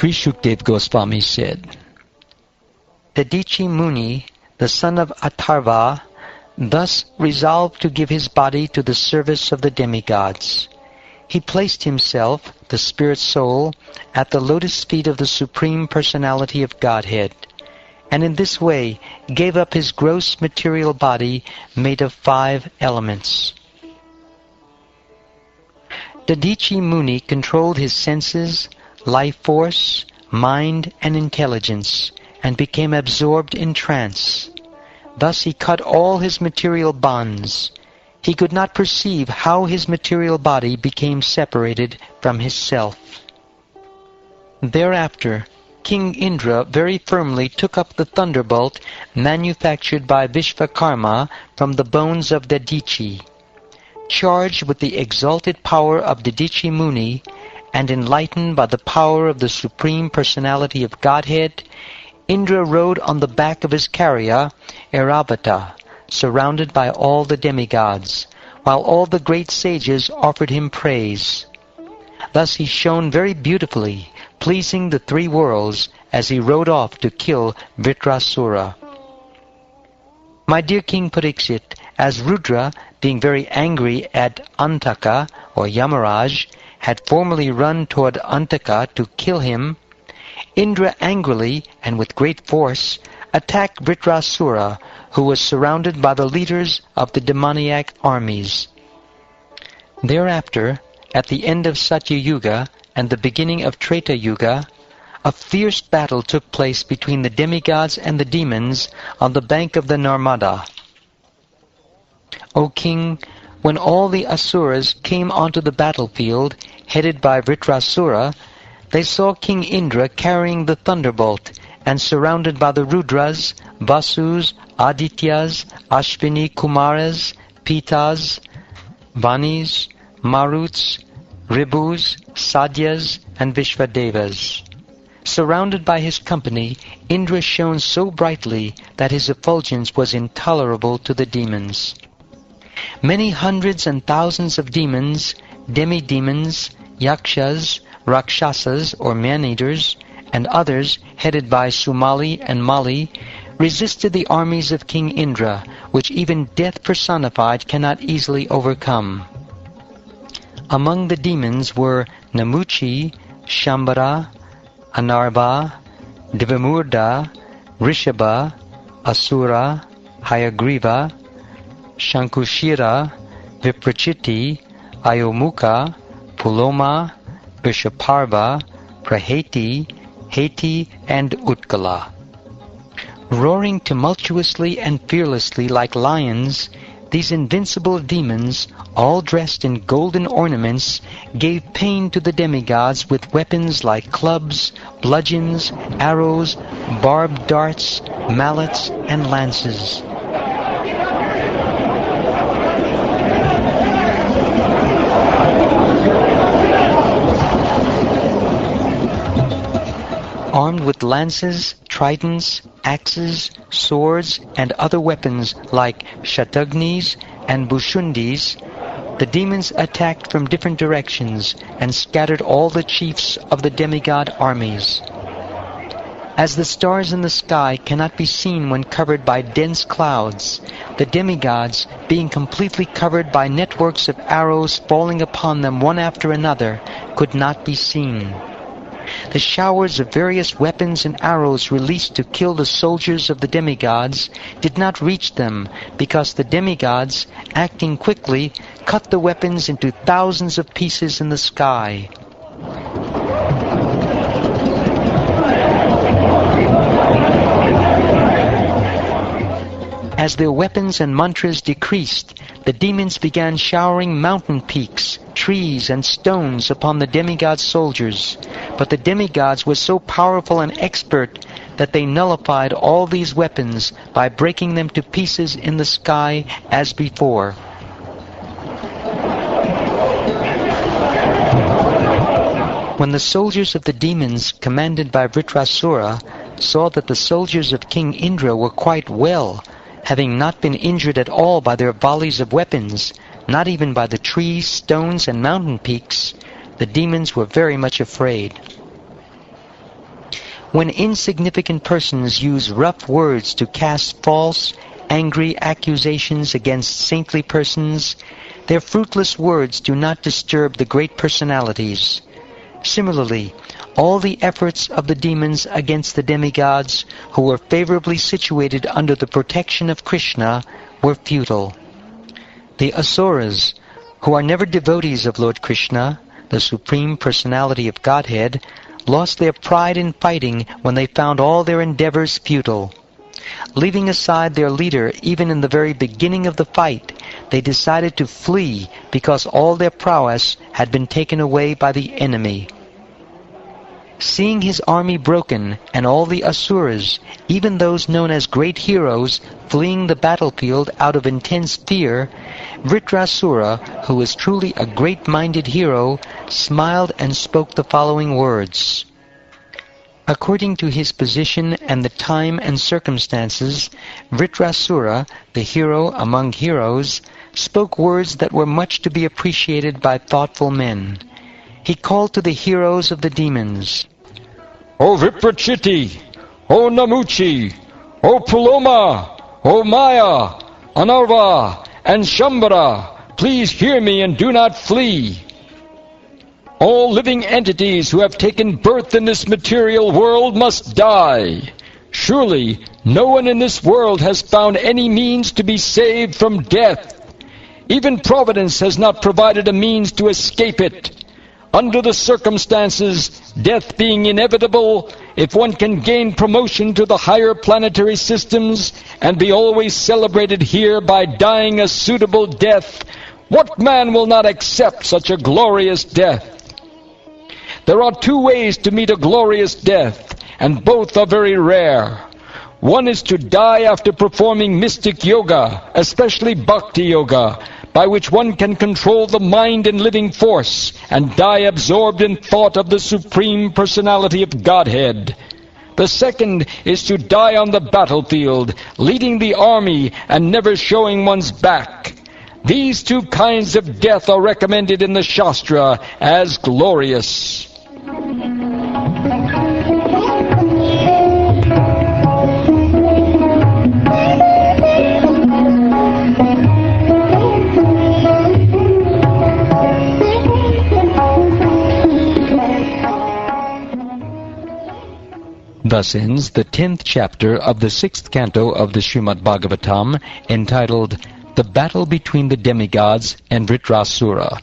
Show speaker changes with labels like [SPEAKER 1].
[SPEAKER 1] Sri Shukdev Goswami said, Dadichi Muni, the son of Atharva, thus resolved to give his body to the service of the demigods. He placed himself, the spirit soul, at the lotus feet of the Supreme Personality of Godhead, and in this way gave up his gross material body made of 5 elements. Dadichi Muni controlled his senses, life force, mind, and intelligence, and became absorbed in trance. Thus he cut all his material bonds. He could not perceive how his material body became separated from his self. Thereafter, King Indra very firmly took up the thunderbolt manufactured by Vishvakarma from the bones of Dadichi. Charged with the exalted power of Dadichi Muni, and enlightened by the power of the Supreme Personality of Godhead, Indra rode on the back of his carrier, Airavata, surrounded by all the demigods, while all the great sages offered him praise. Thus he shone very beautifully, pleasing the 3 worlds, as he rode off to kill Vritrasura. My dear King Parikshit, as Rudra, being very angry at Antaka, or Yamaraj, had formerly run toward Antaka to kill him, Indra angrily and with great force attacked Vritrasura, who was surrounded by the leaders of the demoniac armies. Thereafter, at the end of Satya Yuga and the beginning of Treta Yuga, a fierce battle took place between the demigods and the demons on the bank of the Narmada. O King, when all the Asuras came onto the battlefield, headed by Vritrasura, they saw King Indra carrying the thunderbolt, and surrounded by the Rudras, Vasus, Adityas, Ashvini Kumaras, Pitas, Vanis, Maruts, Ribus, Sadyas, and Vishvadevas. Surrounded by his company, Indra shone so brightly that his effulgence was intolerable to the demons. Many hundreds and thousands of demons, demi-demons, yakshas, rakshasas or man-eaters, and others, headed by Sumali and Mali, resisted the armies of King Indra, which even death personified cannot easily overcome. Among the demons were Namuchi, Shambhara, Anarva, Divamurda, Rishabha, Asura, Hayagriva, Shankushira, Viprachiti, Ayomukha, Puloma, Vishaparva, Praheti, Heti, and Utkala. Roaring tumultuously and fearlessly like lions, these invincible demons, all dressed in golden ornaments, gave pain to the demigods with weapons like clubs, bludgeons, arrows, barbed darts, mallets, and lances. Armed with lances, tridents, axes, swords, and other weapons like shatagnis and bushundis, the demons attacked from different directions and scattered all the chiefs of the demigod armies. As the stars in the sky cannot be seen when covered by dense clouds, the demigods, being completely covered by networks of arrows falling upon them one after another, could not be seen. The showers of various weapons and arrows released to kill the soldiers of the demigods did not reach them, because the demigods, acting quickly, cut the weapons into thousands of pieces in the sky. As their weapons and mantras decreased, the demons began showering mountain peaks, trees, and stones upon the demigod soldiers. But the demigods were so powerful and expert that they nullified all these weapons by breaking them to pieces in the sky as before. When the soldiers of the demons, commanded by Vritrasura, saw that the soldiers of King Indra were quite well, having not been injured at all by their volleys of weapons, not even by the trees, stones, and mountain peaks, the demons were very much afraid. When insignificant persons use rough words to cast false, angry accusations against saintly persons, their fruitless words do not disturb the great personalities. Similarly, all the efforts of the demons against the demigods who were favorably situated under the protection of Krishna were futile. The Asuras, who are never devotees of Lord Krishna, the Supreme Personality of Godhead, lost their pride in fighting when they found all their endeavors futile. Leaving aside their leader even in the very beginning of the fight, they decided to flee because all their prowess had been taken away by the enemy. Seeing his army broken and all the Asuras, even those known as great heroes, fleeing the battlefield out of intense fear, Vritrasura, who was truly a great-minded hero, smiled and spoke the following words. According to his position and the time and circumstances, Vritrasura, the hero among heroes, spoke words that were much to be appreciated by thoughtful men. He called to the heroes of the demons,
[SPEAKER 2] O Viprachiti, O Namuchi, O Puloma, O Maya, Anarva, and Shambhara, please hear me and do not flee. All living entities who have taken birth in this material world must die. Surely no one in this world has found any means to be saved from death. Even Providence has not provided a means to escape it. Under the circumstances, death being inevitable, if one can gain promotion to the higher planetary systems and be always celebrated here by dying a suitable death, what man will not accept such a glorious death? There are two ways to meet a glorious death, and both are very rare. One is to die after performing mystic yoga, especially bhakti yoga, by which one can control the mind and living force, and die absorbed in thought of the Supreme Personality of Godhead. The second is to die on the battlefield, leading the army and never showing one's back. These two kinds of death are recommended in the Shastra as glorious.
[SPEAKER 1] Thus ends the 10th chapter of the 6th canto of the Shrimad Bhagavatam, entitled The Battle Between the Demigods and Vritrasura.